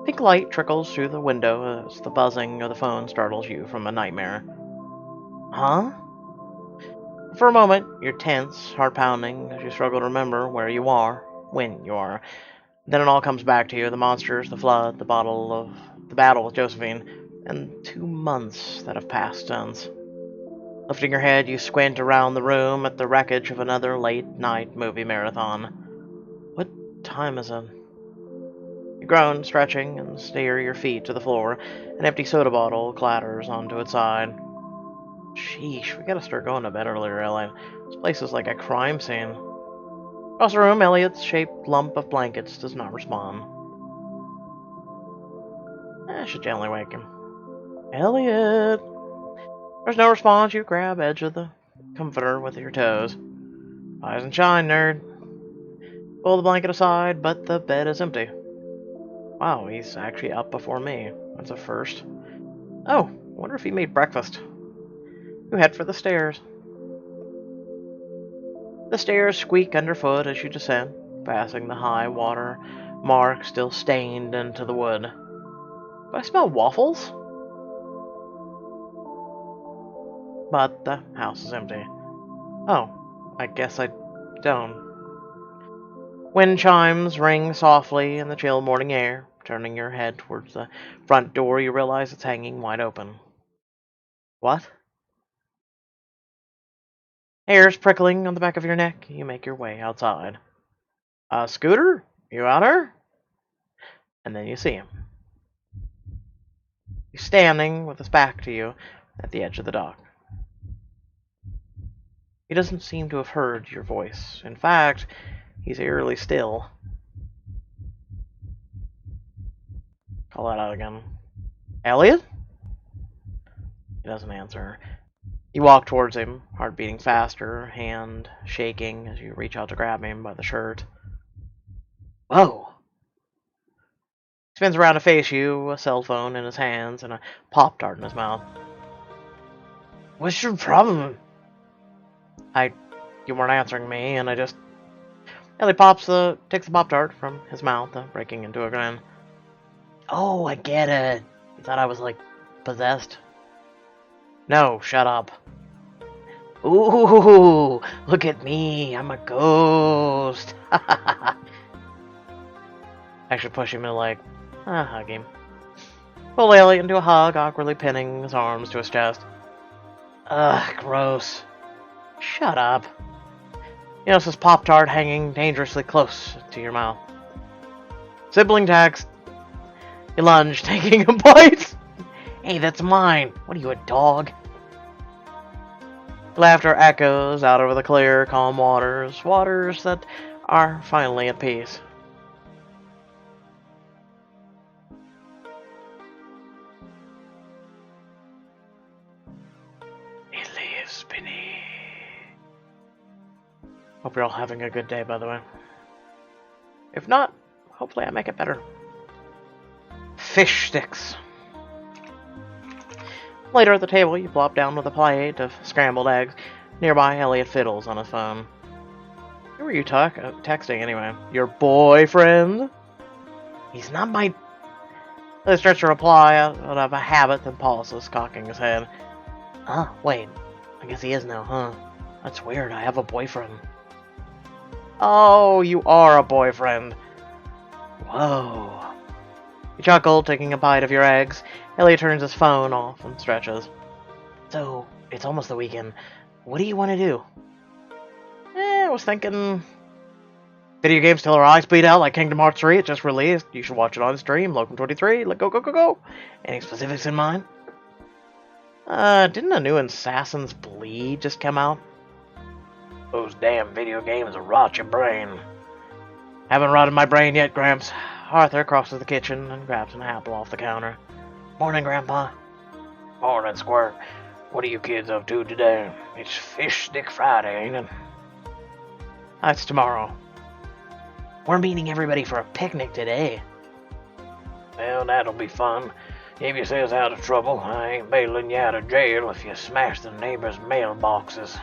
Pink light trickles through the window as the buzzing of the phone startles you from a nightmare. Huh? For a moment, you're tense, heart pounding, as you struggle to remember where you are, when you are. Then it all comes back to you: the monsters, the flood, the battle with Josephine, and 2 months that have passed since. Lifting your head, you squint around the room at the wreckage of another late-night movie marathon. What time is it? You groan, stretching, and steer your feet to the floor. An empty soda bottle clatters onto its side. Sheesh, we gotta start going to bed earlier, Elliot. This place is like a crime scene. Across the room, Elliot's shaped lump of blankets does not respond. I should gently wake him. Elliot! There's no response. You grab edge of the comforter with your toes. Rise and shine, nerd. Pull the blanket aside, but the bed is empty. Wow, he's actually up before me. That's a first. Oh, wonder if he made breakfast. You head for the stairs. The stairs squeak underfoot as you descend, passing the high water mark still stained into the wood. Do I smell waffles? But the house is empty. Oh, I guess I don't. Wind chimes ring softly in the chill morning air. Turning your head towards the front door, you realize it's hanging wide open. What? Hair's prickling on the back of your neck. You make your way outside. Scooter? You out here? And then you see him. He's standing with his back to you at the edge of the dock. He doesn't seem to have heard your voice. In fact, he's eerily still. Call that out again. Elliot? He doesn't answer. You walk towards him, heart beating faster, hand shaking as you reach out to grab him by the shirt. Whoa! He spins around to face you, a cell phone in his hands and a Pop-Tart in his mouth. What's your problem? You weren't answering me, and I just... Ellie takes the Pop-Tart from his mouth, breaking into a grin. Oh, I get it. You thought I was, like, possessed? No, shut up. Ooh, look at me. I'm a ghost. Actually push him and like, hug him. Pull Elliot into a hug, awkwardly pinning his arms to his chest. Ugh, gross. Shut up. You notice this Pop-Tart hanging dangerously close to your mouth. Sibling text. You lunge, taking a bite. Hey, that's mine. What are you, a dog? Laughter echoes out over the clear, calm waters that are finally at peace. It lives beneath. Hope you're all having a good day, by the way. If not, hopefully I make it better. Fishsticks. Later at the table, you plop down with a plate of scrambled eggs. Nearby, Elliot fiddles on his phone. Who were you texting anyway? Your boyfriend? He's not my... Elliot starts to reply out of a habit, then pauses, cocking his head. Wait. I guess he is now, huh? That's weird. I have a boyfriend. Oh, you are a boyfriend. Whoa. You chuckle, taking a bite of your eggs. Elliot turns his phone off and stretches. So, it's almost the weekend. What do you want to do? I was thinking... Video games till our eyes bleed out like Kingdom Hearts 3. It just released. You should watch it on stream. Logan23. Let go. Any specifics in mind? Didn't a new Assassin's Bleed just come out? Those damn video games will rot your brain. Haven't rotted my brain yet, Gramps. Arthur crosses the kitchen and grabs an apple off the counter. Morning, Grandpa. Morning, Squirt. What are you kids up to today? It's Fishstick Friday, ain't it? That's tomorrow. We're meeting everybody for a picnic today. Well, that'll be fun. If you stay out of trouble, I ain't bailing you out of jail if you smash the neighbors' mailboxes.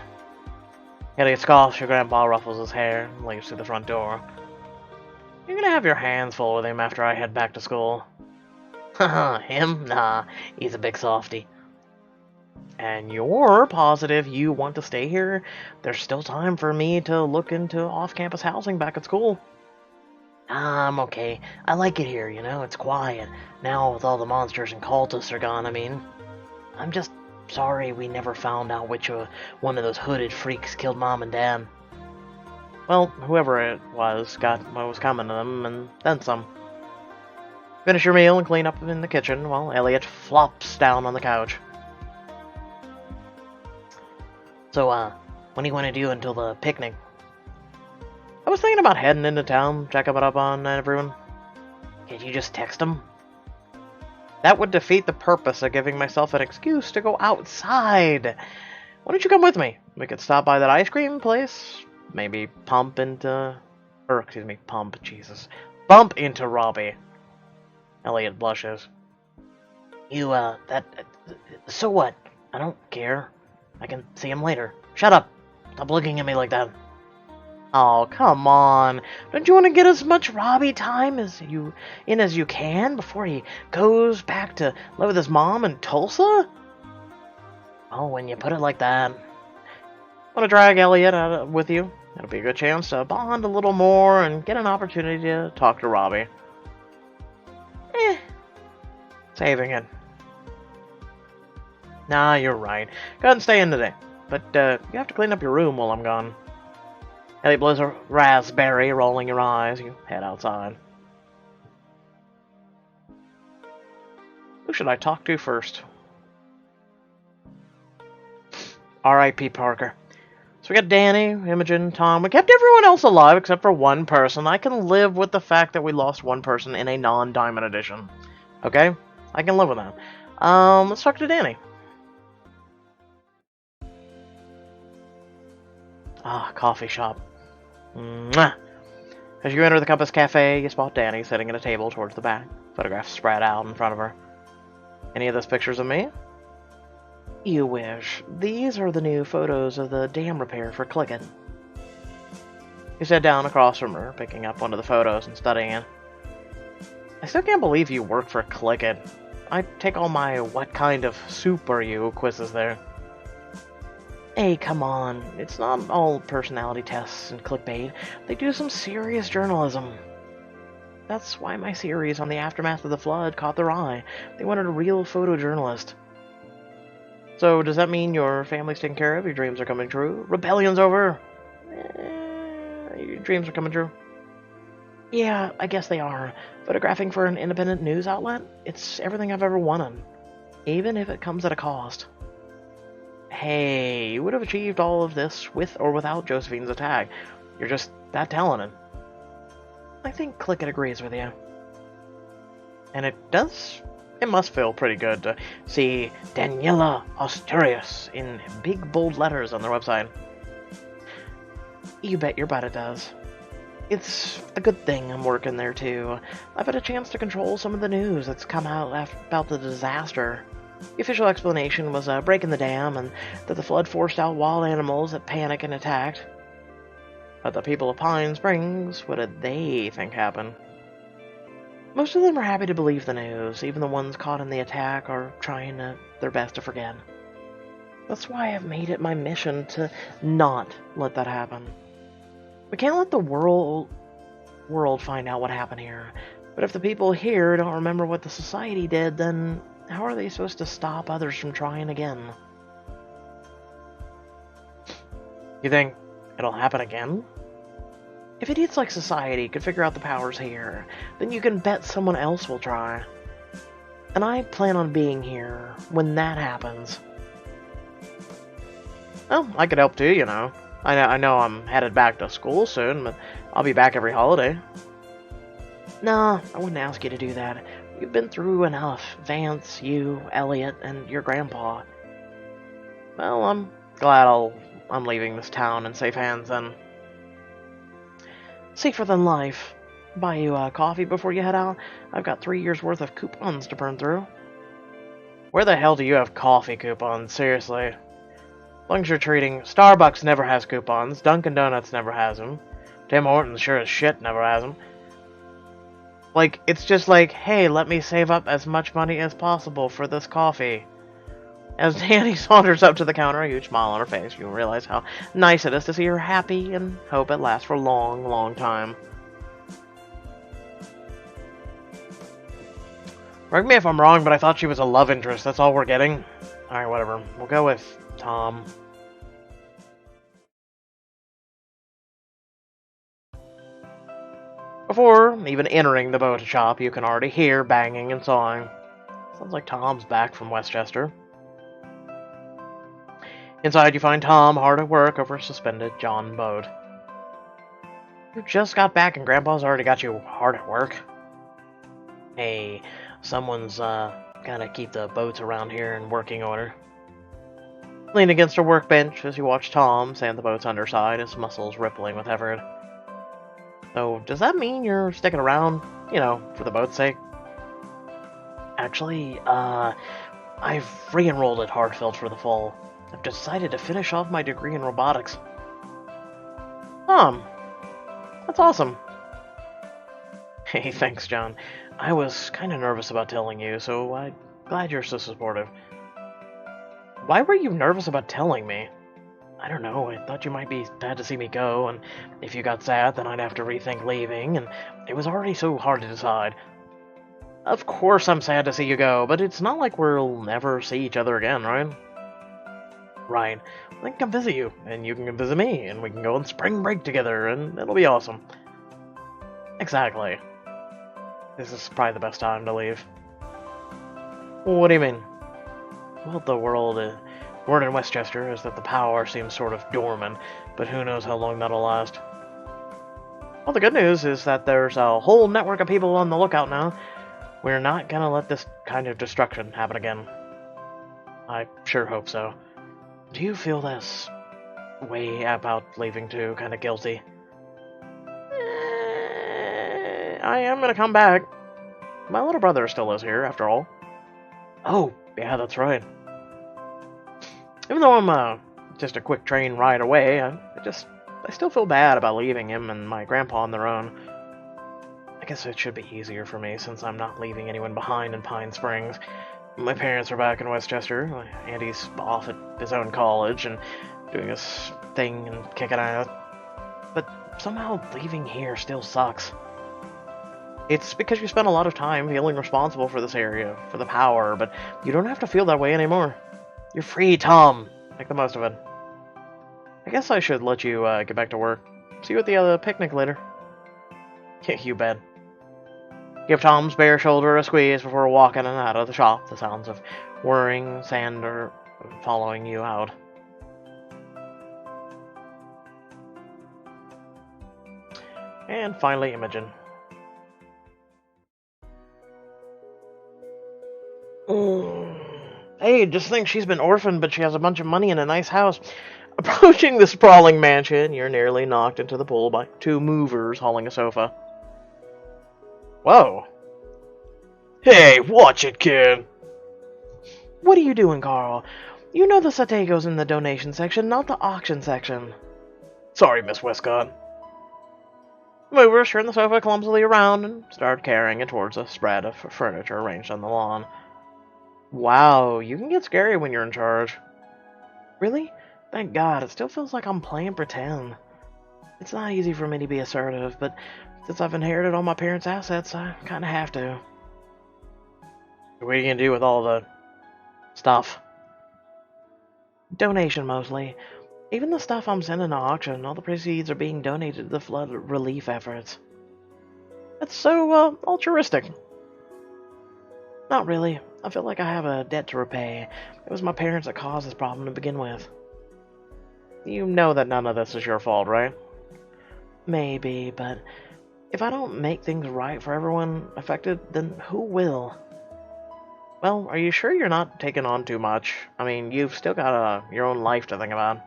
Elliot scoffs. Your grandpa ruffles his hair and leaves through the front door. You're gonna have your hands full with him after I head back to school. Haha, him? Nah, he's a big softy. And you're positive you want to stay here? There's still time for me to look into off-campus housing back at school. I'm okay. I like it here, you know? It's quiet. Now with all the monsters and cultists are gone, I mean. I'm just sorry we never found out which one of those hooded freaks killed Mom and Dad. Well, whoever it was got what was coming to them, and then some. Finish your meal and clean up in the kitchen while Elliot flops down on the couch. So, what do you want to do until the picnic? I was thinking about heading into town, checking up on everyone. Can't you just text them? That would defeat the purpose of giving myself an excuse to go outside. Why don't you come with me? We could stop by that ice cream place. Maybe bump into Robbie. Elliot blushes. So what? I don't care. I can see him later. Shut up. Stop looking at me like that. Oh, come on. Don't you want to get as much Robbie time as you can before he goes back to live with his mom in Tulsa? Oh, when you put it like that. Want to drag Elliot out with you? It'll be a good chance to bond a little more and get an opportunity to talk to Robbie. Saving it. Nah, you're right. Go ahead and stay in today. But, you have to clean up your room while I'm gone. Elliot blows a raspberry, rolling your eyes. You head outside. Who should I talk to first? R.I.P. Parker. So we got Danny, Imogen, Tom. We kept everyone else alive except for one person. I can live with the fact that we lost one person in a non-Diamond edition. Okay? I can live with that. Let's talk to Danny. Coffee shop. Mwah. As you enter the Compass Cafe, you spot Danny sitting at a table towards the back. Photographs spread out in front of her. Any of those pictures of me? You wish. These are the new photos of the dam repair for Clickit. You sat down across from her, picking up one of the photos and studying it. I still can't believe you work for Clickit. I take all my what kind of soup are you quizzes there. Hey, come on. It's not all personality tests and clickbait. They do some serious journalism. That's why my series on the aftermath of the flood caught their eye. They wanted a real photojournalist. So, does that mean your family's taken care of? Your dreams are coming true? Rebellion's over? Your dreams are coming true? Yeah, I guess they are. Photographing for an independent news outlet? It's everything I've ever wanted. Even if it comes at a cost. Hey, you would have achieved all of this with or without Josephine's attack. You're just that talented. I think Clickit agrees with you. And it must feel pretty good to see Daniela Asturias in big bold letters on their website. You bet your butt it does. It's a good thing I'm working there too. I've had a chance to control some of the news that's come out about the disaster. The official explanation was breaking the dam and that the flood forced out wild animals that panicked and attacked. But the people of Pine Springs, what did they think happened? Most of them are happy to believe the news. Even the ones caught in the attack are trying their best to forget. That's why I've made it my mission to not let that happen. We can't let the world find out what happened here. But if the people here don't remember what the society did, then how are they supposed to stop others from trying again? You think it'll happen again? If idiots like society could figure out the powers here, then you can bet someone else will try. And I plan on being here when that happens. Well, I could help too, you know. I know I'm headed back to school soon, but I'll be back every holiday. Nah, I wouldn't ask you to do that. You've been through enough. Vance, you, Elliot, and your grandpa. Well, I'm glad I'm leaving this town in safe hands then. Safer than life. Buy you coffee before you head out? I've got 3 years worth of coupons to burn through. Where the hell do you have coffee coupons? Seriously. As long as you're treating... Starbucks never has coupons. Dunkin' Donuts never has them. Tim Hortons sure as shit never has them. Like, it's just like, hey, let me save up as much money as possible for this coffee. As Danny saunters up to the counter, a huge smile on her face, you realize how nice it is to see her happy and hope it lasts for a long, long time. Correct me if I'm wrong, but I thought she was a love interest. That's all we're getting. Alright, whatever. We'll go with Tom. Before even entering the boat shop, you can already hear banging and sawing. Sounds like Tom's back from Westchester. Inside, you find Tom hard at work over a suspended John boat. You just got back and Grandpa's already got you hard at work. Hey, someone's gotta keep the boats around here in working order. Lean against a workbench as you watch Tom sand the boat's underside, his muscles rippling with effort. So, does that mean you're sticking around, for the boat's sake? Actually, I've re-enrolled at Hartfield for the fall. I've decided to finish off my degree in robotics. That's awesome. Hey, thanks, John. I was kind of nervous about telling you, so I'm glad you're so supportive. Why were you nervous about telling me? I don't know, I thought you might be sad to see me go, and if you got sad, then I'd have to rethink leaving, and it was already so hard to decide. Of course I'm sad to see you go, but it's not like we'll never see each other again, right? Right. I can come visit you, and you can come visit me, and we can go on spring break together, and it'll be awesome. Exactly. This is probably the best time to leave. What do you mean? Well, the word in Westchester is that the power seems sort of dormant, but who knows how long that'll last. Well, the good news is that there's a whole network of people on the lookout now. We're not gonna let this kind of destruction happen again. I sure hope so. Do you feel this way about leaving too? Kind of guilty? I am gonna come back. My little brother still lives here, after all. Oh, yeah, that's right. Even though I'm just a quick train ride away, I still feel bad about leaving him and my grandpa on their own. I guess it should be easier for me since I'm not leaving anyone behind in Pine Springs. My parents are back in Westchester. Andy's off at his own college and doing his thing and kicking out. But somehow leaving here still sucks. It's because you spent a lot of time feeling responsible for this area, for the power, but you don't have to feel that way anymore. You're free, Tom. Make the most of it. I guess I should let you get back to work. See you at the picnic later. Yeah, you bet. Give Tom's bare shoulder a squeeze before walking in and out of the shop. The sounds of whirring sand are following you out. And finally, Imogen. Hey, just think she's been orphaned, but she has a bunch of money and a nice house. Approaching the sprawling mansion, you're nearly knocked into the pool by two movers hauling a sofa. Whoa. Hey, watch it, kid. What are you doing, Carl? You know the satay goes in the donation section, not the auction section. Sorry, Miss Westcott. Movers turn the sofa clumsily around and start carrying it towards a spread of furniture arranged on the lawn. Wow, you can get scary when you're in charge. Really? Thank God, it still feels like I'm playing pretend. It's not easy for me to be assertive, but since I've inherited all my parents' assets, I kind of have to. What are you going to do with all the stuff? Donation, mostly. Even the stuff I'm sending to auction, all the proceeds are being donated to the flood relief efforts. That's so, altruistic. Not really. I feel like I have a debt to repay. It was my parents that caused this problem to begin with. You know that none of this is your fault, right? Maybe, but if I don't make things right for everyone affected, then who will? Well, are you sure you're not taking on too much? I mean, you've still got your own life to think about.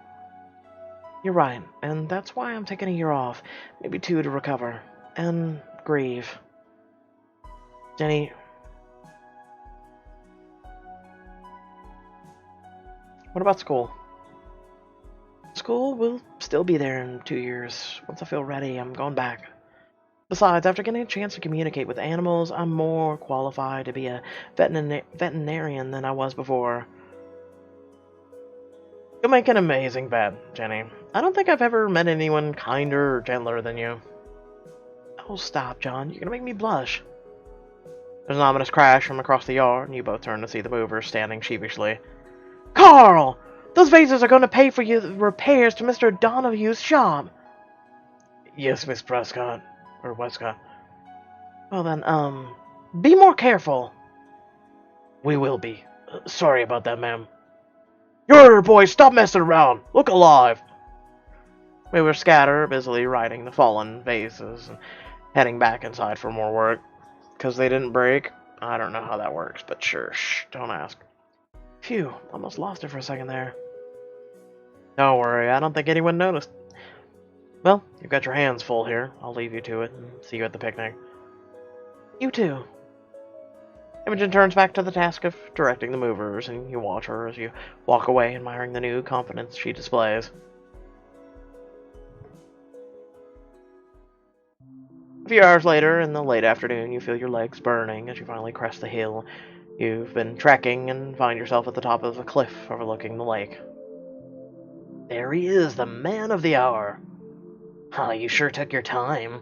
You're right, and that's why I'm taking a year off. Maybe 2 to recover. And grieve. Jenny... What about school? School will still be there in 2 years. Once I feel ready, I'm going back. Besides, after getting a chance to communicate with animals, I'm more qualified to be a veterinarian than I was before. You'll make an amazing vet, Jenny. I don't think I've ever met anyone kinder or gentler than you. Oh, stop, John. You're gonna make me blush. There's an ominous crash from across the yard, and you both turn to see the movers standing sheepishly. Carl! Those vases are going to pay for your repairs to Mr. Donohue's shop. Yes, Miss Prescott. Or Westcott. Well then, be more careful. We will be. Sorry about that, ma'am. Your boys, stop messing around. Look alive. We were scattered, busily righting the fallen vases and heading back inside for more work. Because they didn't break. I don't know how that works, but sure, shh, don't ask. Phew, almost lost it for a second there. Don't worry, I don't think anyone noticed. Well, you've got your hands full here. I'll leave you to it and see you at the picnic. You too. Imogen turns back to the task of directing the movers, and you watch her as you walk away, admiring the new confidence she displays. A few hours later, in the late afternoon, you feel your legs burning as you finally crest the hill you've been trekking and find yourself at the top of a cliff overlooking the lake. There he is, the man of the hour. Huh, you sure took your time.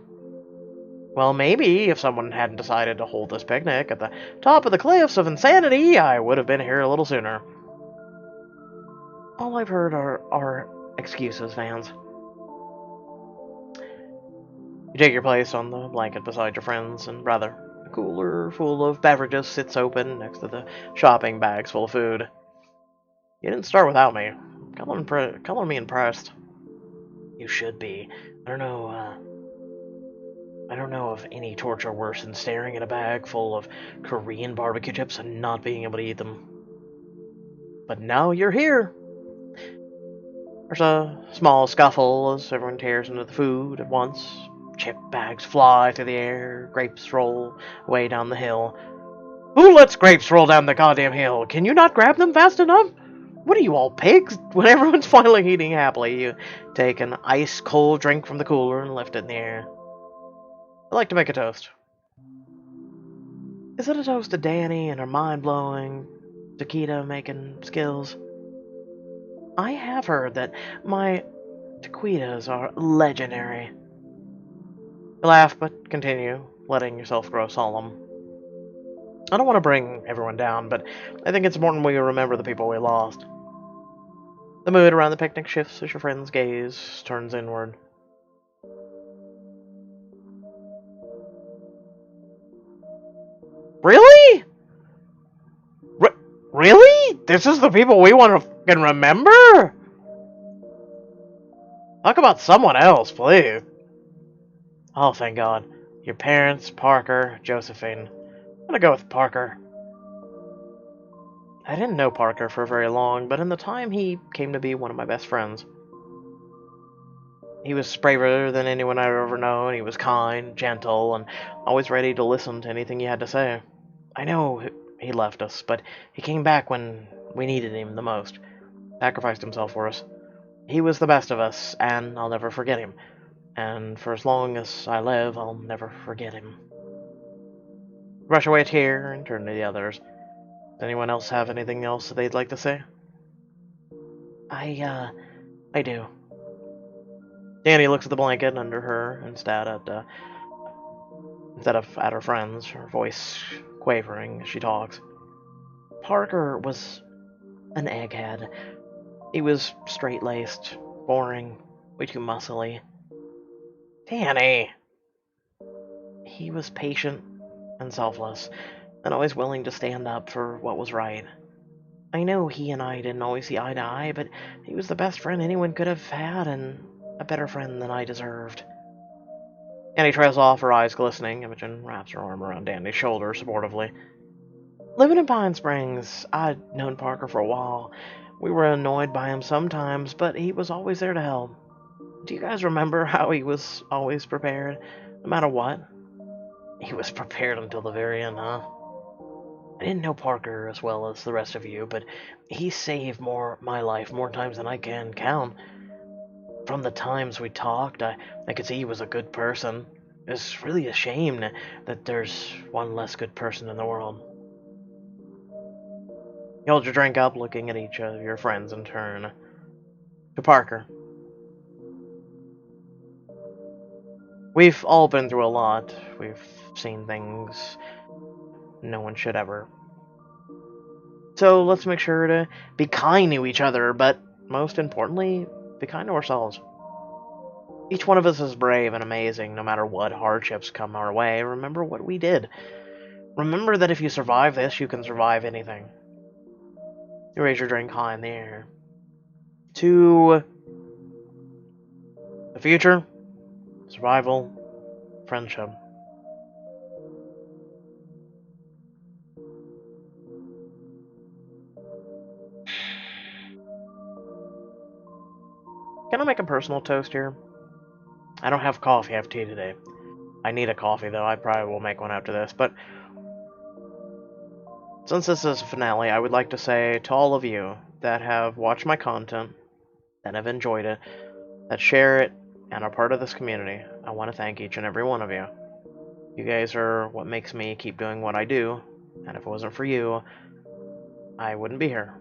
Well, maybe if someone hadn't decided to hold this picnic at the top of the cliffs of insanity, I would have been here a little sooner. All I've heard are excuses, Vans. You take your place on the blanket beside your friends, and brother. A cooler full of beverages sits open next to the shopping bags full of food. You didn't start without me. Color me impressed. You should be. I don't know of any torture worse than staring at a bag full of Korean barbecue chips and not being able to eat them. But now you're here. There's a small scuffle as everyone tears into the food at once. Chip bags fly through the air, grapes roll way down the hill. Who lets grapes roll down the goddamn hill? Can you not grab them fast enough? What are you all, pigs? When everyone's finally eating happily, you take an ice-cold drink from the cooler and lift it in the air. I'd like to make a toast. Is it a toast to Danny and her mind-blowing, taquita-making skills? I have heard that my taquitas are legendary. You laugh, but continue, letting yourself grow solemn. I don't want to bring everyone down, but I think it's important we remember the people we lost. The mood around the picnic shifts as your friend's gaze turns inward. Really? Really? This is the people we want to fucking remember? Talk about someone else, please. Oh, thank God. Your parents, Parker, Josephine. I'm gonna go with Parker. I didn't know Parker for very long, but in the time he came to be one of my best friends. He was braver than anyone I've ever known. He was kind, gentle, and always ready to listen to anything you had to say. I know he left us, but he came back when we needed him the most. Sacrificed himself for us. He was the best of us, and I'll never forget him. And for as long as I live, I'll never forget him. Brush away a tear and turn to the others. Does anyone else have anything else that they'd like to say? I do. Danny looks at the blanket under her instead of at her friends, her voice quavering as she talks. Parker was an egghead. He was straight-laced, boring, way too muscly. Danny! He was patient and selfless, and always willing to stand up for what was right. I know he and I didn't always see eye to eye, but he was the best friend anyone could have had, and a better friend than I deserved. Danny trails off, her eyes glistening. Imogen wraps her arm around Danny's shoulder supportively. Living in Pine Springs, I'd known Parker for a while. We were annoyed by him sometimes, but he was always there to help. Do you guys remember how he was always prepared, no matter what? He was prepared until the very end, huh? I didn't know Parker as well as the rest of you, but he saved my life more times than I can count. From the times we talked, I could see he was a good person. It's really a shame that there's one less good person in the world. You hold your drink up, looking at each of your friends in turn. To Parker. We've all been through a lot. We've seen things no one should ever. So let's make sure to be kind to each other, but most importantly, be kind to ourselves. Each one of us is brave and amazing, no matter what hardships come our way. Remember what we did. Remember that if you survive this, you can survive anything. You raise your drink high in the air. To the future, survival, friendship. Can I make a personal toast here? I don't have coffee, I have tea today. I need a coffee, though. I probably will make one after this. But since this is a finale, I would like to say to all of you that have watched my content, that have enjoyed it, that share it, and are part of this community, I want to thank each and every one of you. You guys are what makes me keep doing what I do, and if it wasn't for you, I wouldn't be here.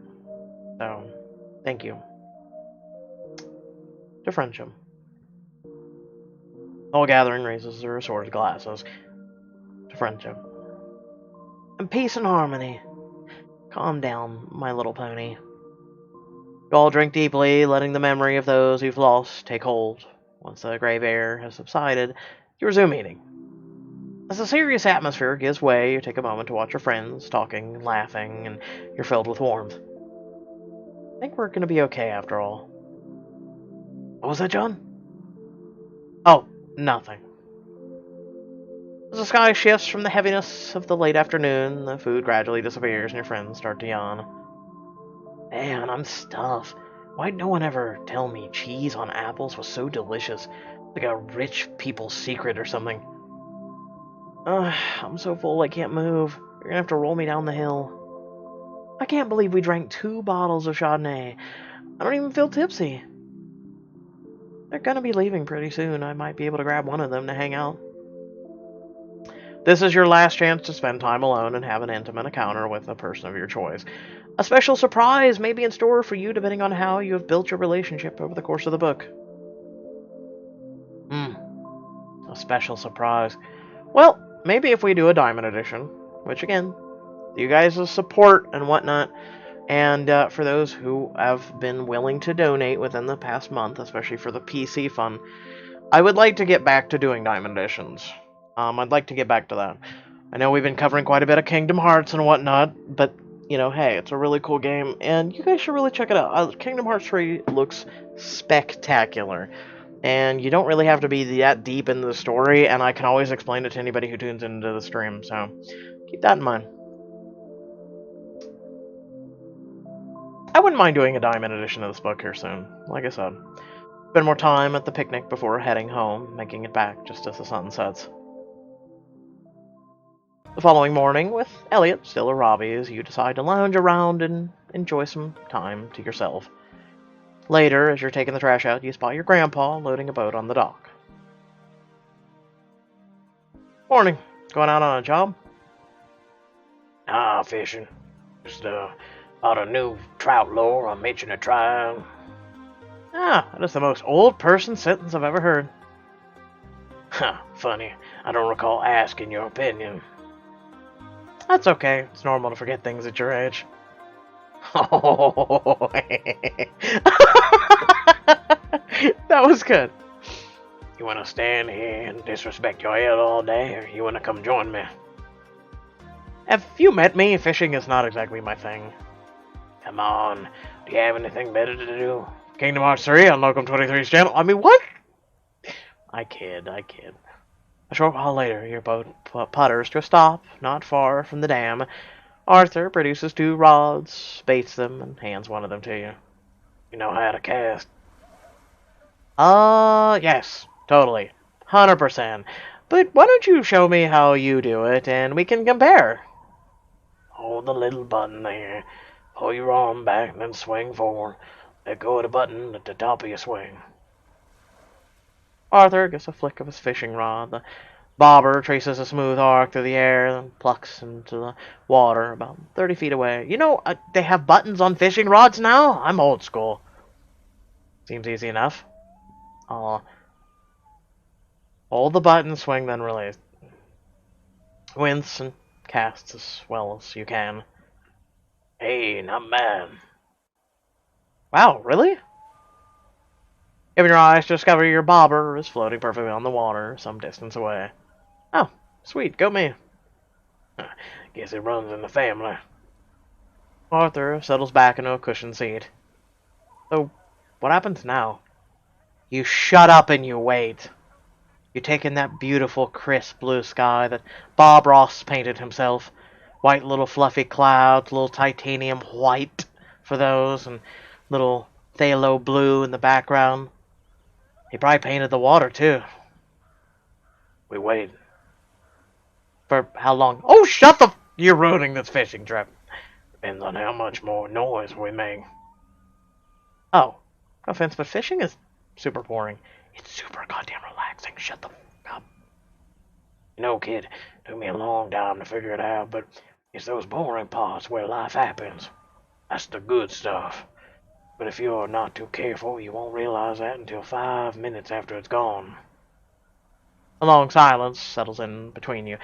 So, thank you. To friendship. The whole gathering raises their assorted glasses. To friendship. And peace and harmony. Calm down, my little pony. You all drink deeply, letting the memory of those you've lost take hold. Once the grave air has subsided, you resume eating. As the serious atmosphere gives way, you take a moment to watch your friends talking, laughing, and you're filled with warmth. I think we're going to be okay after all. What was that, John? Oh, nothing. As the sky shifts from the heaviness of the late afternoon, the food gradually disappears and your friends start to yawn. Man, I'm stuffed. Why'd no one ever tell me cheese on apples was so delicious? Like a rich people's secret or something. I'm so full I can't move. You're gonna have to roll me down the hill. I can't believe we drank 2 bottles of Chardonnay. I don't even feel tipsy. They're gonna be leaving pretty soon. I might be able to grab one of them to hang out. This is your last chance to spend time alone and have an intimate encounter with a person of your choice. A special surprise may be in store for you depending on how you have built your relationship over the course of the book. A special surprise. Well, maybe if we do a Diamond Edition, which again, you guys' support and whatnot, and for those who have been willing to donate within the past month, especially for the PC fund, I would like to get back to doing Diamond Editions. I'd like to get back to that. I know we've been covering quite a bit of Kingdom Hearts and whatnot, but, you know, hey, it's a really cool game, and you guys should really check it out. Kingdom Hearts 3 looks spectacular, and you don't really have to be that deep into the story, and I can always explain it to anybody who tunes into the stream, so keep that in mind. I wouldn't mind doing a Diamond Edition of this book here soon, like I said. Spend more time at the picnic before heading home, making it back just as the sun sets. The following morning, with Elliot still a Robbie's, you decide to lounge around and enjoy some time to yourself. Later, as you're taking the trash out, you spot your grandpa loading a boat on the dock. Morning. Going out on a job? Ah, fishing. Just, bought a new trout lure I'm itching to try. Ah, that is the most old person sentence I've ever heard. Huh, funny. I don't recall asking your opinion. That's okay. It's normal to forget things at your age. Oh, That was good. you want to stand here and disrespect your head all day, or you want to come join me? Have you met me? Fishing is not exactly my thing. Come on. Do you have anything better to do? Kingdom Hearts 3 on Locum 23's channel. I mean, what? I kid. A short while later, your boat putters to a stop not far from the dam. Arthur produces 2 rods, baits them, and hands one of them to you. You know how to cast. Yes, totally. 100%. But why don't you show me how you do it, and we can compare? Hold the little button there. Pull your arm back and then swing forward. Let go of the button at the top of your swing. Arthur gives a flick of his fishing rod. The Bobber traces a smooth arc through the air and plucks into the water about 30 feet away. You know, they have buttons on fishing rods now? I'm old school. Seems easy enough. Hold the button, swing, then release. Wince and cast as well as you can. Hey, not bad. Wow, really? Open your eyes to discover your bobber is floating perfectly on the water some distance away. Oh, sweet, go me. Guess it runs in the family. Arthur settles back into a cushioned seat. So, what happens now? You shut up and you wait. You take in that beautiful, crisp blue sky that Bob Ross painted himself. White little fluffy clouds, little titanium white for those, and little phthalo blue in the background. He probably painted the water, too. We wait. For how long? Oh, shut the... You're ruining this fishing trip. Depends on how much more noise we make. Oh, no offense, but fishing is super boring. It's super goddamn relaxing. Shut the fuck up. You know, kid, it took me a long time to figure it out, but it's those boring parts where life happens. That's the good stuff. But if you're not too careful, you won't realize that until 5 minutes after it's gone. A long silence settles in between you.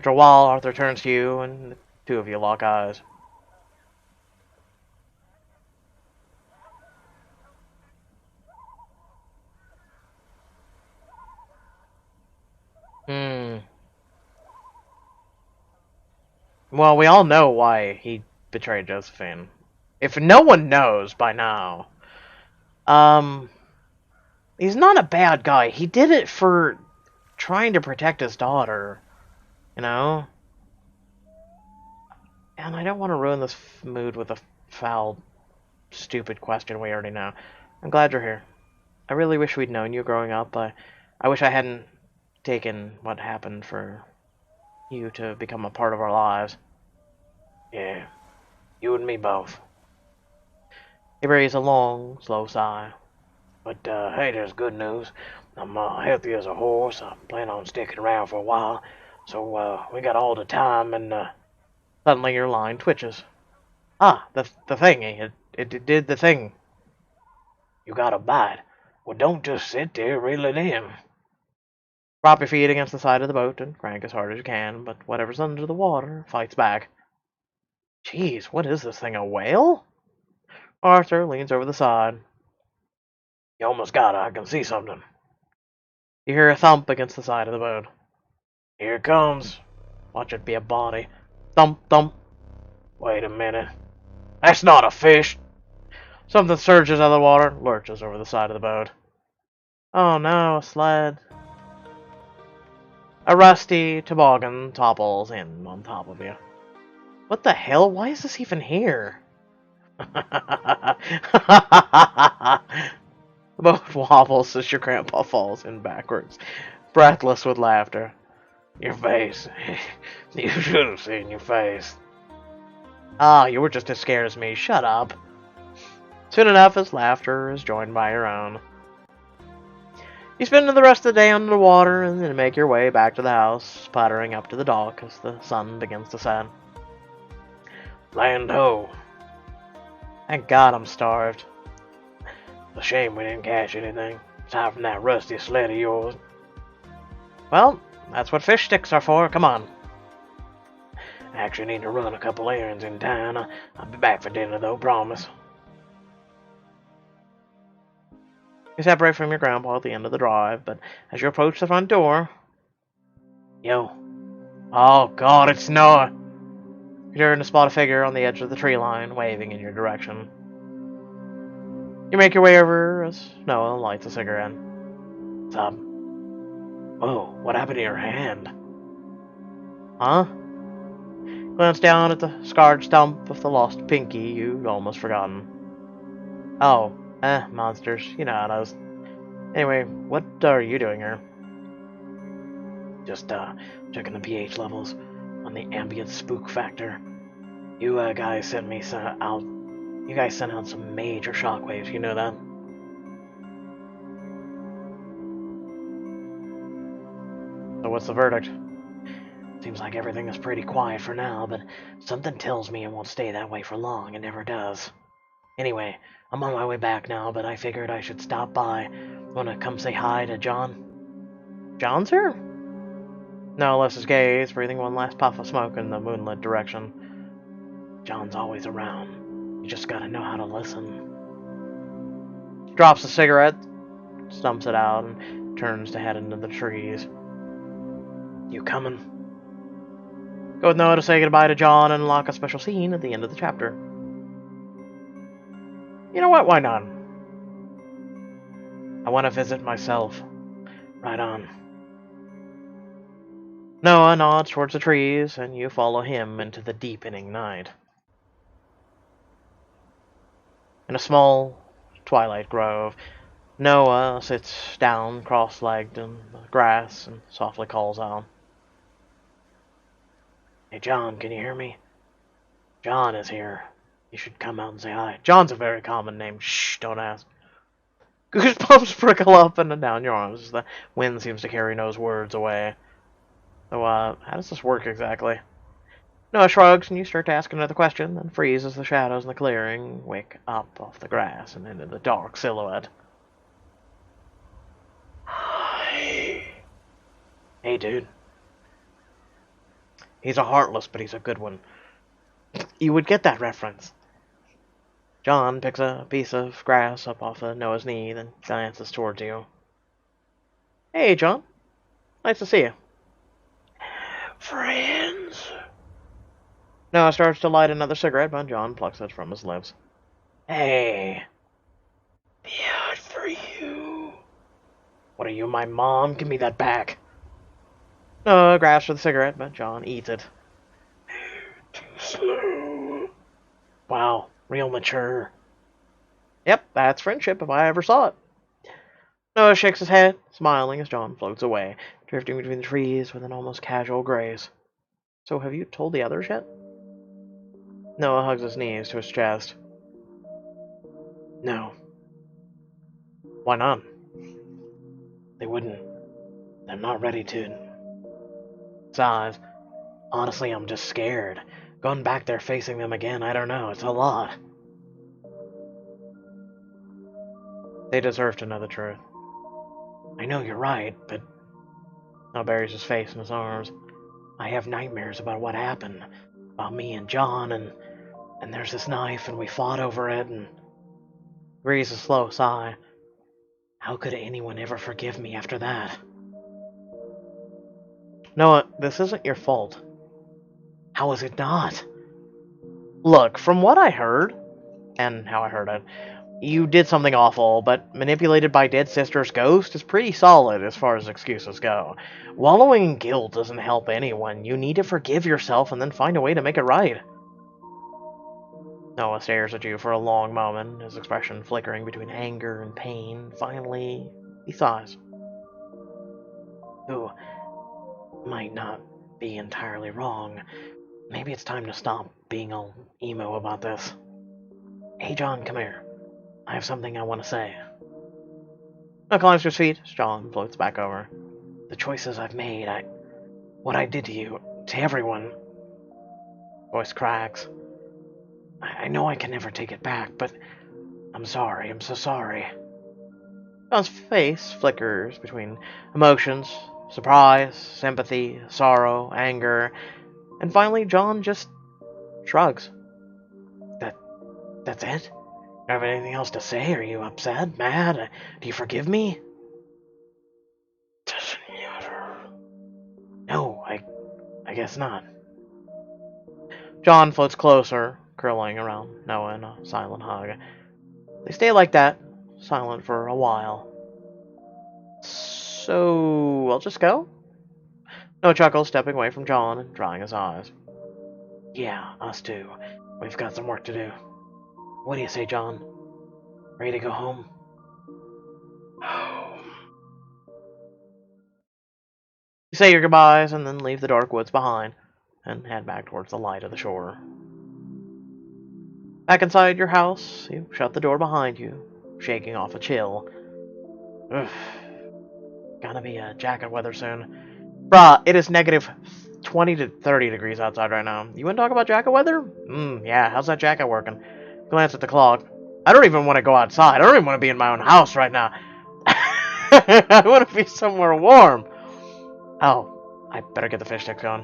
After a while, Arthur turns to you, and the two of you lock eyes. Well, we all know why he betrayed Josephine. If no one knows by now, he's not a bad guy. He did it for trying to protect his daughter, you know? And I don't want to ruin this mood with a foul, stupid question we already know. I'm glad you're here. I really wish we'd known you growing up. I wish I hadn't taken what happened for you to become a part of our lives. Yeah, you and me both. He breathes a long, slow sigh. But, hey, there's good news. I'm healthy as a horse. I plan on sticking around for a while. So, we got all the time and, Suddenly your line twitches. Ah, the thingy. It did the thing. you got a bite. Well, don't just sit there, reel it in. Prop your feet against the side of the boat and crank as hard as you can, but whatever's under the water fights back. Jeez, what is this thing, a whale? Arthur leans over the side. You almost got it. I can see something. You hear a thump against the side of the boat. Here it comes. Watch it be a body. Thump, thump. Wait a minute. That's not a fish. Something surges out of the water, lurches over the side of the boat. Oh no, a sled. A rusty toboggan topples in on top of you. What the hell? Why is this even here? The boat wobbles as your grandpa falls in backwards, breathless with laughter. Your face. You should have seen your face. Ah, you were just as scared as me. Shut up. Soon enough, his laughter is joined by your own. You spend the rest of the day under the water and then make your way back to the house, puttering up to the dock as the sun begins to set. Land ho. Thank God I'm starved. It's a shame we didn't catch anything, aside from that rusty sled of yours. Well, that's what Fishsticks are for. Come on. I actually need to run a couple errands in town. I'll be back for dinner, though, promise. You separate from your grandpa at the end of the drive, but as you approach the front door... Yo. Oh, God, it's Noah! You turn to spot a figure on the edge of the tree line, waving in your direction. You make your way over as Noah lights a cigarette. What's up? Whoa, what happened to your hand? Huh? Glance down at the scarred stump of the lost pinky you'd almost forgotten. Oh, monsters. You know how it is. Anyway, what are you doing here? Just, checking the pH levels on the ambient spook factor. You, guys sent me out. You guys sent out some major shockwaves, you know that? So what's the verdict? Seems like everything is pretty quiet for now, but something tells me it won't stay that way for long. It never does. Anyway, I'm on my way back now, but I figured I should stop by. Wanna come say hi to John? John's here? Noah lifts his gaze, breathing one last puff of smoke in the moonlit direction. John's always around. You just gotta know how to listen. Drops the cigarette, stumps it out, and turns to head into the trees. You coming? Go with Noah to say goodbye to John and unlock a special scene at the end of the chapter. You know what? Why not? I want to visit myself. Right on. Noah nods towards the trees, and you follow him into the deepening night. In a small twilight grove, Noah sits down cross-legged in the grass and softly calls out. Hey, John, can you hear me? John is here. You should come out and say hi. John's a very common name. Shh, don't ask. Goosebumps prickle up and down your arms as the wind seems to carry Noah's words away. So, how does this work exactly? Noah shrugs, and you start to ask another question, then freeze as the shadows in the clearing wake up off the grass and into the dark silhouette. Hi. Hey, dude. He's a heartless, but he's a good one. You would get that reference. John picks a piece of grass up off of Noah's knee, then glances towards you. Hey, John. Nice to see you. Friends? Noah starts to light another cigarette, but John plucks it from his lips. Hey. Bad for you. What are you, my mom? Give me that back. Noah grabs for the cigarette, but John eats it. Too slow. Wow, real mature. Yep, that's friendship if I ever saw it. Noah shakes his head, smiling as John floats away, drifting between the trees with an almost casual grace. So have you told the others yet? Noah hugs his knees to his chest. No, Why not? they wouldn't. They're not ready to. Sighs. Honestly, I'm just scared. Going back there facing them again, I don't know. It's a lot. They deserve to know the truth. I know you're right, but Noah buries his face in his arms. I have nightmares about what happened. About me and John, and there's this knife, and we fought over it, and Breathes a slow sigh. how could anyone ever forgive me after that? Noah, this isn't your fault. How is it not? Look, from what I heard, and how I heard it, you did something awful, but manipulated by dead sister's ghost is pretty solid as far as excuses go. Wallowing in guilt doesn't help anyone. You need to forgive yourself and then find a way to make it right. Noah stares at you for a long moment, his expression flickering between anger and pain. Finally, he sighs. You might not be entirely wrong. Maybe it's time to stop being all emo about this. Hey, John, come here. I have something I want to say. Noah climbs to his feet as John floats back over. The choices I've made, what I did to you, to everyone. Voice cracks. I know I can never take it back, but I'm sorry. I'm so sorry. John's face flickers between emotions, surprise, sympathy, sorrow, anger, and finally John just shrugs. That's it? You have anything else to say? Are you upset? Mad? Do you forgive me? Doesn't matter. No, I guess not. John floats closer, curling around Noah in a silent hug. They stay like that, silent for a while. So, I'll just go? Noah chuckles, stepping away from John and drying his eyes. Yeah, us too. We've got some work to do. What do you say, John? Ready to go home? Home. You say your goodbyes and then leave the dark woods behind and head back towards the light of the shore. Back inside your house, you shut the door behind you, shaking off a chill. Ugh. Gonna be a jacket weather soon. Bruh, it is negative 20 to 30 degrees outside right now. You want to talk about jacket weather? Yeah, how's that jacket working? Glance at the clock. I don't even want to go outside. I don't even want to be in my own house right now. I want to be somewhere warm. Oh, I better get the fish sticks going.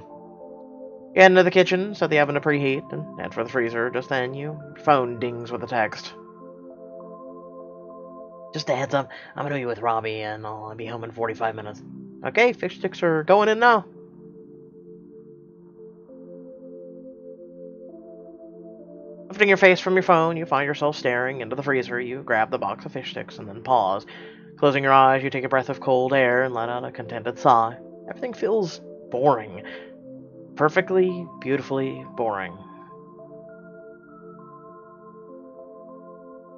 You head into the kitchen, set the oven to preheat, and head for the freezer. Just then, your phone dings with a text. Just a heads up, I'm gonna be with Robbie, and I'll be home in 45 minutes. Okay, fish sticks are going in now. Lifting your face from your phone, you find yourself staring into the freezer. You grab the box of fish sticks and then pause. Closing your eyes, you take a breath of cold air and let out a contented sigh. Everything feels boring. Perfectly, beautifully boring.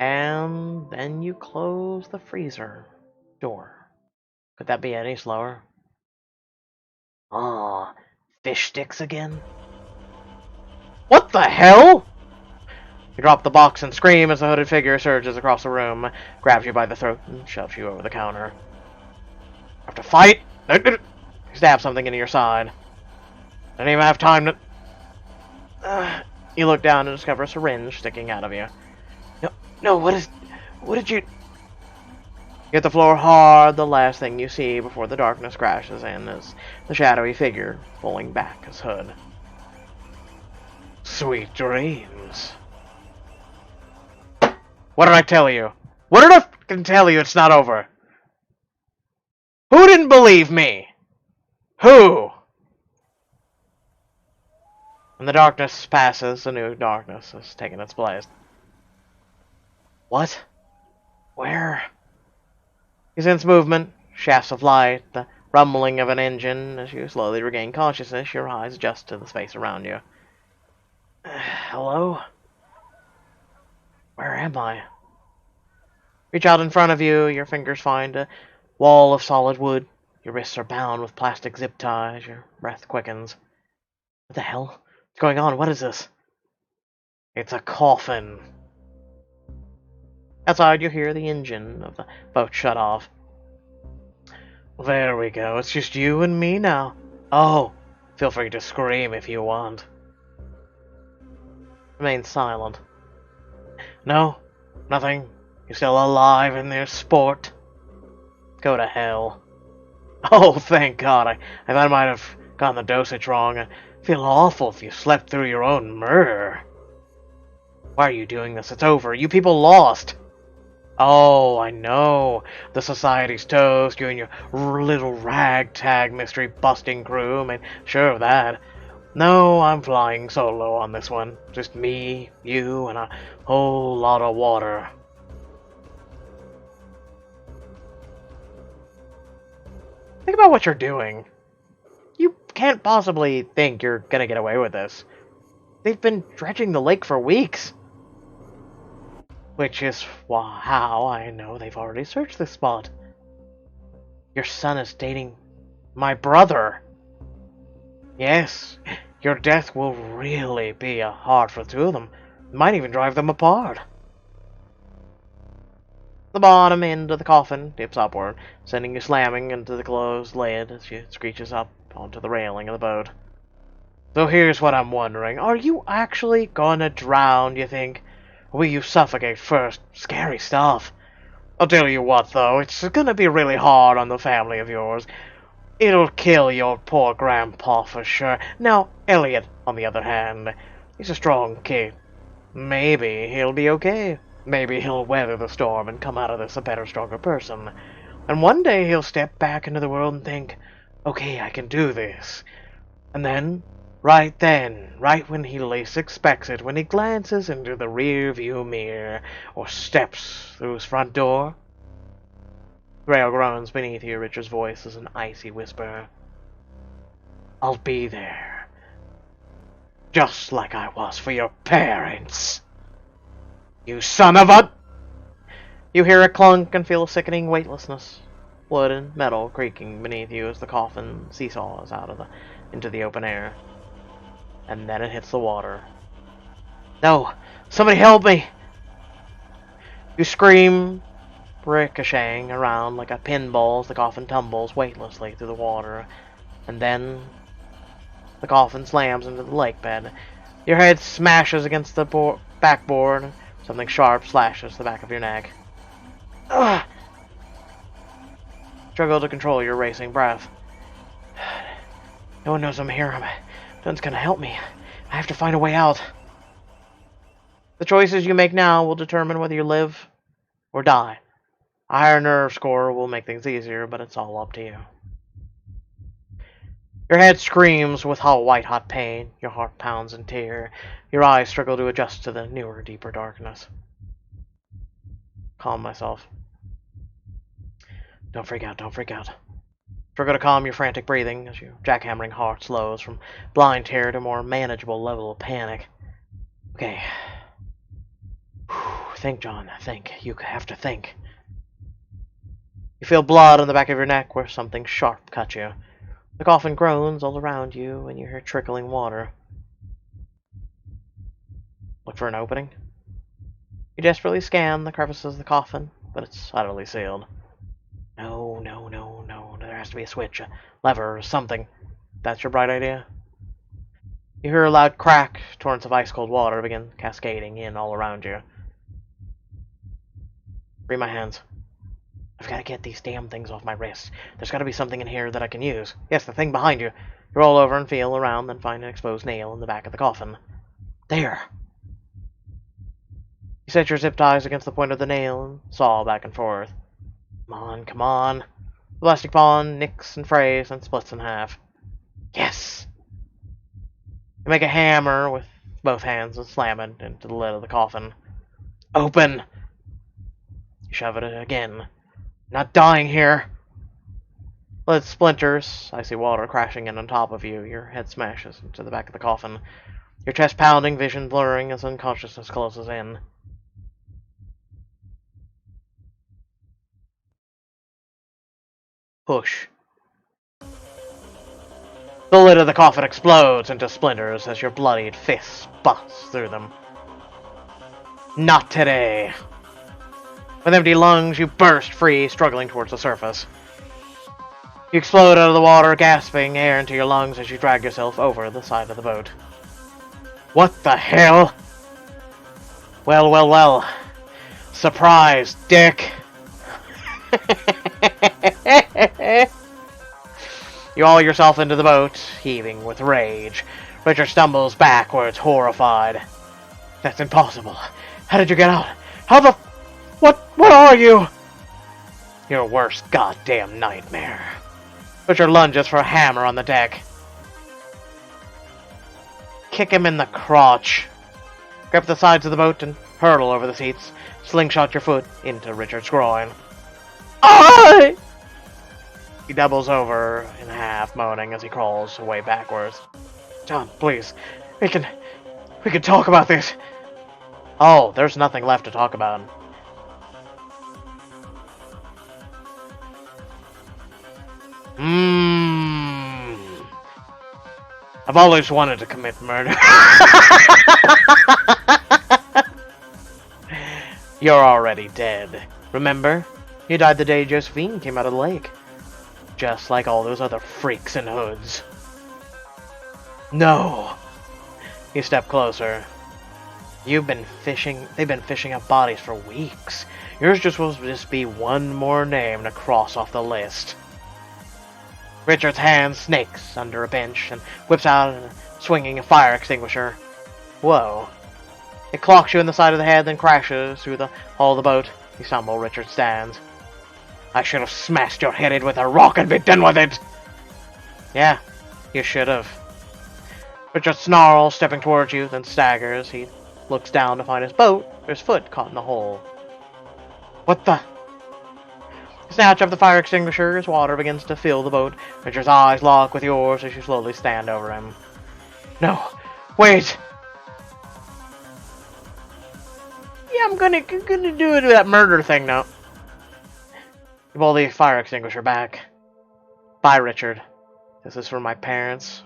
And then you close the freezer door. Could that be any slower? Ah, fish sticks again? What the hell? You drop the box and scream as the hooded figure surges across the room, grabs you by the throat, and shoves you over the counter. Have to fight? You stab something into your side. I don't even have time to... You look down and discover a syringe sticking out of you. No, what did you... You hit the floor hard. The last thing you see before the darkness crashes in is the shadowy figure pulling back his hood. Sweet dreams. What did I tell you? What did I fucking tell you? It's not over. Who didn't believe me? Who? When the darkness passes, a new darkness has taken its place. What? Where? You sense movement, shafts of light, the rumbling of an engine. As you slowly regain consciousness, your eyes adjust to the space around you. Hello? Where am I? Reach out in front of you, your fingers find a wall of solid wood. Your wrists are bound with plastic zip ties, your breath quickens. What the hell? What's going on? What is this? It's a coffin. Outside, you hear the engine of the boat shut off. There we go. It's just you and me now. Oh, feel free to scream if you want. Remain silent. No, nothing. You're still alive in there, sport. Go to hell. Oh, thank God. I thought I might have gotten the dosage wrong. I feel awful if you slept through your own murder. Why are you doing this? It's over. You people lost. Oh, I know. The society's toast. You and your little ragtag mystery-busting crew made sure of that. No, I'm flying solo on this one. Just me, you, and a whole lot of water. Think about what you're doing. You can't possibly think you're gonna get away with this. They've been dredging the lake for weeks. Which is how I know they've already searched this spot. Your son is dating my brother. Yes, your death will really be hard for the two of them. It might even drive them apart. The bottom end of the coffin dips upward, sending you slamming into the closed lid as you screeches up onto the railing of the boat. So here's what I'm wondering. Are you actually gonna drown, you think? Or will you suffocate first? Scary stuff. I'll tell you what, though. It's gonna be really hard on the family of yours. It'll kill your poor grandpa for sure. Now, Elliot, on the other hand, he's a strong kid. Maybe he'll be okay. Maybe he'll weather the storm and come out of this a better, stronger person. And one day he'll step back into the world and think, okay, I can do this. And then, right when he least expects it, when he glances into the rear view mirror, or steps through his front door, Grail groans beneath you. Richard's voice is an icy whisper. I'll be there. Just like I was for your parents. You son of a... You hear a clunk and feel a sickening weightlessness. Wood and metal creaking beneath you as the coffin seesaws into the open air. And then it hits the water. No! Somebody help me! You scream, ricocheting around like a pinball as the coffin tumbles weightlessly through the water. And then the coffin slams into the lake bed. Your head smashes against the backboard. Something sharp slashes the back of your neck. Ugh! Struggle to control your racing breath. No one knows I'm here. No one's gonna help me. I have to find a way out. The choices you make now will determine whether you live or die. A higher nerve score will make things easier, but it's all up to you. Your head screams with white-hot pain. Your heart pounds in tear. Your eyes struggle to adjust to the newer, deeper darkness. Calm myself. Don't freak out, don't freak out. Struggle to calm your frantic breathing as your jackhammering heart slows from blind terror to a more manageable level of panic. Okay. Think, John, think. You have to think. You feel blood on the back of your neck where something sharp cut you. The coffin groans all around you, and you hear trickling water. Look for an opening. You desperately scan the crevices of the coffin, but it's utterly sealed. No. There has to be a switch, a lever, or something. That's your bright idea? You hear a loud crack. Torrents of ice-cold water begin cascading in all around you. Free my hands. I've got to get these damn things off my wrists. There's got to be something in here that I can use. Yes, the thing behind you. You roll over and feel around, then find an exposed nail in the back of the coffin. There! You set your zip ties against the point of the nail and saw back and forth. Come on. The plastic bond nicks and frays and splits in half. Yes! You make a hammer with both hands and slam it into the lid of the coffin. Open! You shove it again. Not dying here! Lid splinters. Icy water crashing in on top of you. Your head smashes into the back of the coffin. Your chest pounding, vision blurring as unconsciousness closes in. Push. The lid of the coffin explodes into splinters as your bloodied fist busts through them. Not today. With empty lungs, you burst free, struggling towards the surface. You explode out of the water, gasping air into your lungs as you drag yourself over the side of the boat. What the hell? Well. Surprise, dick. You haul yourself into the boat, heaving with rage. Richard stumbles backwards, horrified. That's impossible. How did you get out? How the... What are you? Your worst goddamn nightmare. Richard lunges for a hammer on the deck. Kick him in the crotch. Grab the sides of the boat and hurtle over the seats. Slingshot your foot into Richard's groin. Aye! He doubles over in half, moaning as he crawls away backwards. John, please. We can talk about this. Oh, there's nothing left to talk about. I've always wanted to commit murder. You're already dead. Remember? You died the day Josephine came out of the lake. Just like all those other freaks in hoods. No. You step closer. They've been fishing up bodies for weeks. Yours just supposed to just be one more name to cross off the list. Richard's hand snakes under a bench and whips out swinging a fire extinguisher. Whoa. It clocks you in the side of the head, then crashes through the hull of the boat. You stumble, Richard stands. I should have smashed your head in with a rock and been done with it! Yeah, you should have. Richard snarls, stepping towards you, then staggers. He looks down to find his foot caught in the hole. What the... Snatch up the fire extinguisher as water begins to fill the boat. Richard's eyes lock with yours as you slowly stand over him. No, wait! Yeah, I'm gonna do that murder thing now. You pull the fire extinguisher back. Bye, Richard. This is for my parents.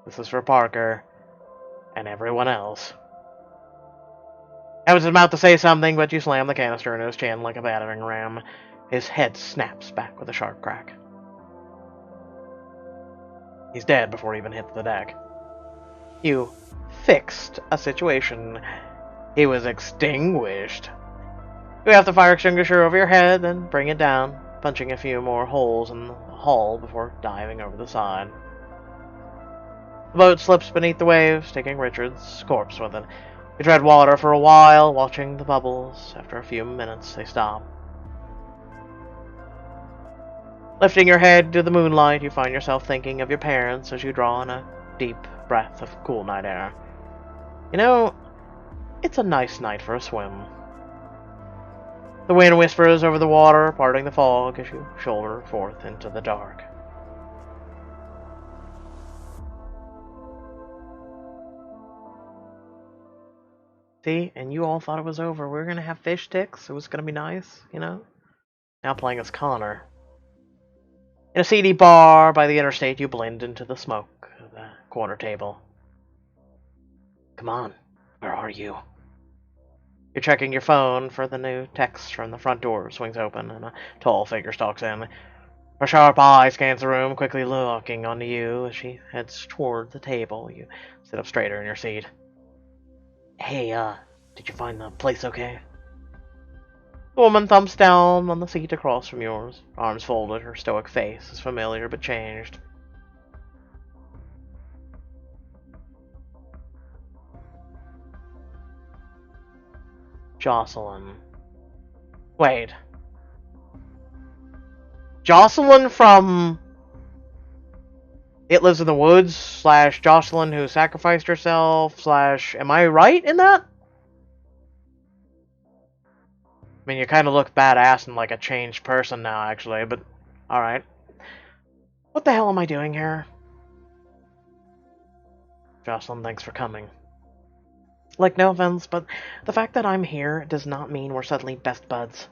This is for Parker. And everyone else. I was about to say something, but you slam the canister in his chin like a battering ram. His head snaps back with a sharp crack. He's dead before he even hit the deck. You fixed a situation. He was extinguished. You have the fire extinguisher over your head, then bring it down, punching a few more holes in the hull before diving over the side. The boat slips beneath the waves, taking Richard's corpse with it. You tread water for a while, watching the bubbles. After a few minutes, they stop. Lifting your head to the moonlight, you find yourself thinking of your parents as you draw in a deep breath of cool night air. You know, it's a nice night for a swim. The wind whispers over the water, parting the fog as you shoulder forth into the dark. See, and you all thought it was over. We were going to have fish sticks. It was going to be nice, you know? Now playing as Connor. In a seedy bar by the interstate, you blend into the smoke of the corner table. Come on, where are you? You're checking your phone for the new text from the front door swings open and a tall figure stalks in. Her sharp eye scans the room, quickly looking onto you as she heads toward the table. You sit up straighter in your seat. Hey, did you find the place okay? The woman thumps down on the seat across from yours, arms folded, her stoic face is familiar but changed. Jocelyn. Wait. Jocelyn from It Lives in the Woods / Jocelyn who sacrificed herself / am I right in that? I mean, you kind of look badass and like a changed person now, actually, but alright. What the hell am I doing here? Jocelyn, thanks for coming. Like, no offense, but the fact that I'm here does not mean we're suddenly best buds.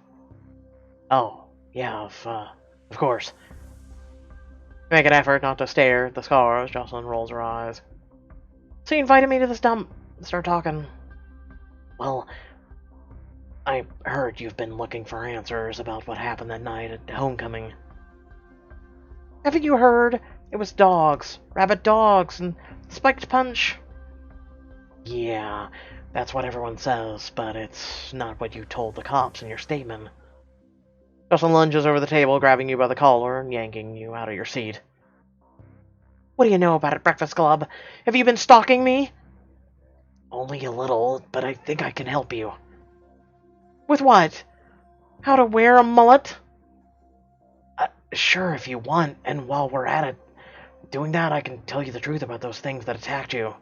Oh, yeah, of course. Make an effort not to stare at the scars. Jocelyn rolls her eyes. So you invited me to this dump and start talking. Well, I heard you've been looking for answers about what happened that night at homecoming. Haven't you heard? It was dogs, rabid dogs, and spiked punch. Yeah, that's what everyone says, but it's not what you told the cops in your statement. Jocelyn lunges over the table, grabbing you by the collar and yanking you out of your seat. What do you know about it, Breakfast Club? Have you been stalking me? Only a little, but I think I can help you. With what? How to wear a mullet? Sure, if you want, and while we're at it, doing that I can tell you the truth about those things that attacked you.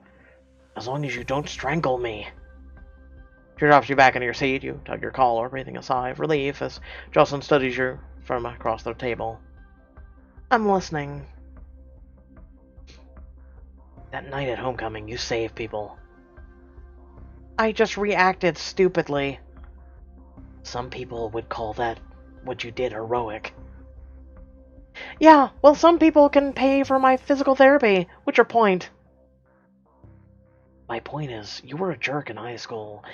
As long as you don't strangle me. She drops you back into your seat. You tug your collar, breathing a sigh of relief as Jocelyn studies you from across the table. I'm listening. That night at homecoming, you saved people. I just reacted stupidly. Some people would call that what you did heroic. Yeah, well, some people can pay for my physical therapy. What's your point? My point is, you were a jerk in high school,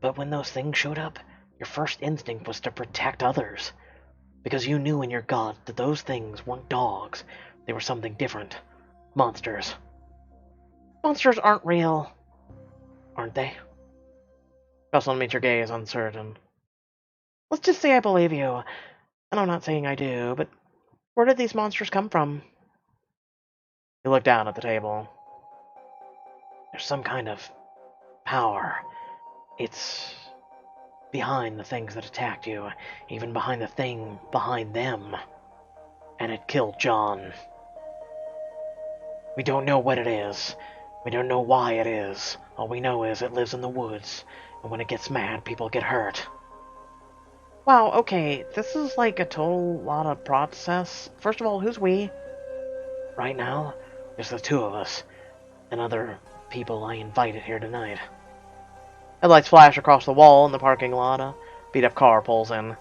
but when those things showed up, your first instinct was to protect others. Because you knew in your gut that those things weren't dogs. They were something different. Monsters. Monsters aren't real. Aren't they? Jocelyn meets your gaze, uncertain. Let's just say I believe you. And I'm not saying I do, but where did these monsters come from? You look down at the table. There's some kind of power. It's behind the things that attacked you, even behind the thing behind them. And it killed John. We don't know what it is. We don't know why it is. All we know is it lives in the woods, and when it gets mad, people get hurt. Wow, okay, this is like a total lot of process. First of all, who's we? Right now, there's the two of us, and other people I invited here tonight. Headlights flash across the wall in the parking lot. A beat-up car pulls in.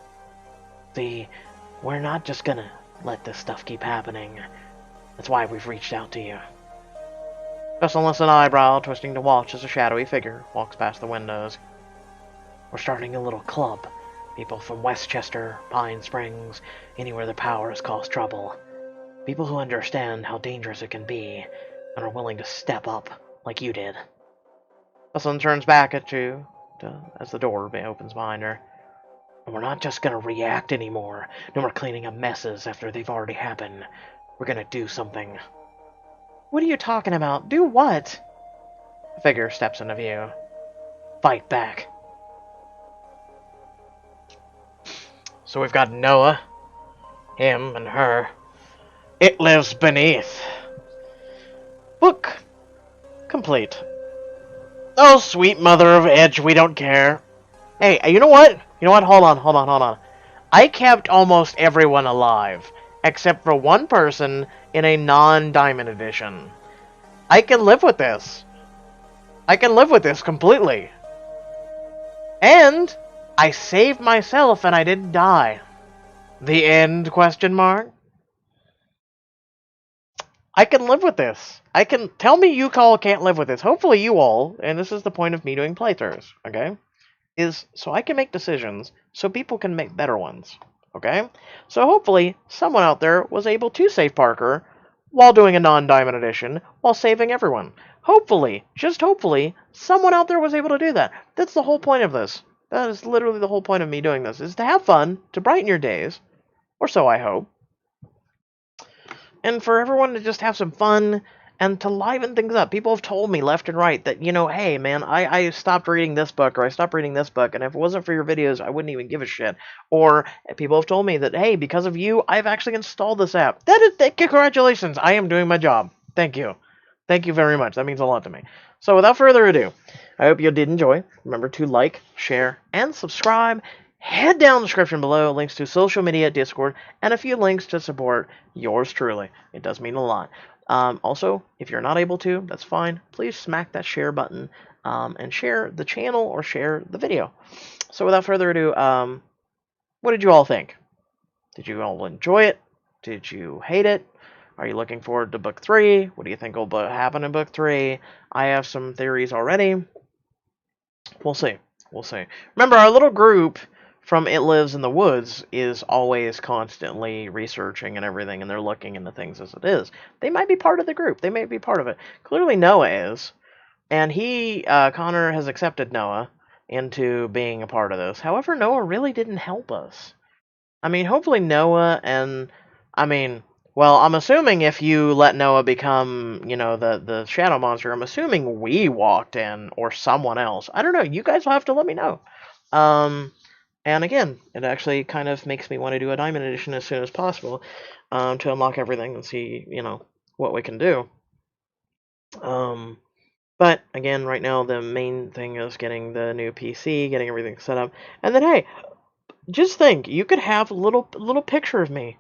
See, we're not just gonna let this stuff keep happening. That's why we've reached out to you. Jocelyn lifts an eyebrow, twisting to watch as a shadowy figure walks past the windows. We're starting a little club. People from Westchester, Pine Springs, anywhere the power has caused trouble. People who understand how dangerous it can be and are willing to step up like you did. The sun turns back at you as the door opens behind her. And we're not just gonna react anymore. No more cleaning up messes after they've already happened. We're gonna do something. What are you talking about? Do what? A figure steps into view. Fight back. So we've got Noah, him, and her. It lives beneath. Book complete. Oh, sweet mother of Edge, we don't care. Hey, you know what? You know what? Hold on. I kept almost everyone alive, except for one person in a non-diamond edition. I can live with this. I can live with this completely. And I saved myself and I didn't die. The end, question mark? I can live with this. I can... Tell me you all can't live with this. Hopefully you all, and this is the point of me doing playthroughs, okay? Is so I can make decisions so people can make better ones, okay? So hopefully someone out there was able to save Parker while doing a non-diamond edition while saving everyone. Hopefully, just hopefully, someone out there was able to do that. That's the whole point of this. That is literally the whole point of me doing this, is to have fun, to brighten your days, or so I hope. And for everyone to just have some fun and to liven things up. People have told me left and right that, you know, hey, man, I stopped reading this book, or I stopped reading this book, and if it wasn't for your videos, I wouldn't even give a shit. Or people have told me that, hey, because of you, I've actually installed this app. Congratulations, I am doing my job. Thank you. Thank you very much. That means a lot to me. So without further ado, I hope you did enjoy. Remember to like, share, and subscribe. Head down the description below, links to social media, Discord, and a few links to support yours truly. It does mean a lot. Also, if you're not able to, that's fine. Please smack that share button and share the channel or share the video. So without further ado, what did you all think? Did you all enjoy it? Did you hate it? Are you looking forward to book 3? What do you think will happen in book 3? I have some theories already. We'll see. We'll see. Remember, our little group from It Lives in the Woods is always constantly researching and everything, and they're looking into things as it is. They might be part of the group. They may be part of it. Clearly Noah is. And Connor has accepted Noah into being a part of this. However, Noah really didn't help us. I mean, hopefully Noah and... well, I'm assuming if you let Noah become, you know, the shadow monster, I'm assuming we walked in, or someone else. I don't know. You guys will have to let me know. And again, it actually kind of makes me want to do a Diamond Edition as soon as possible to unlock everything and see, you know, what we can do. But again, right now the main thing is getting the new PC, getting everything set up, and then hey, just think, you could have a little picture of me,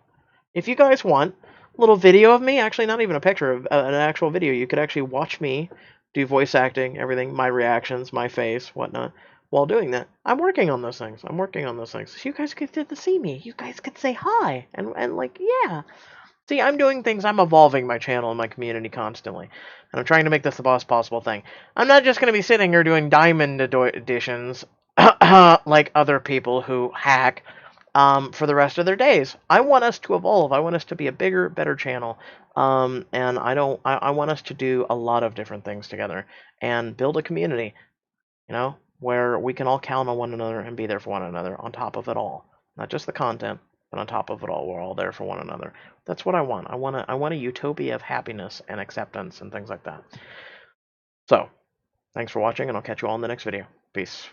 if you guys want, a little video of me. Actually, not even a picture of an actual video. You could actually watch me do voice acting, everything, my reactions, my face, whatnot. While doing that, I'm working on those things. So you guys get to see me. You guys could say hi and like, yeah. See, I'm doing things. I'm evolving my channel and my community constantly. And I'm trying to make this the best possible thing. I'm not just going to be sitting here doing diamond editions like other people who hack for the rest of their days. I want us to evolve. I want us to be a bigger, better channel. And I want us to do a lot of different things together and build a community, you know, where we can all count on one another and be there for one another on top of it all. Not just the content, but on top of it all, we're all there for one another. That's what I want. I want a utopia of happiness and acceptance and things like that. So, thanks for watching, and I'll catch you all in the next video. Peace.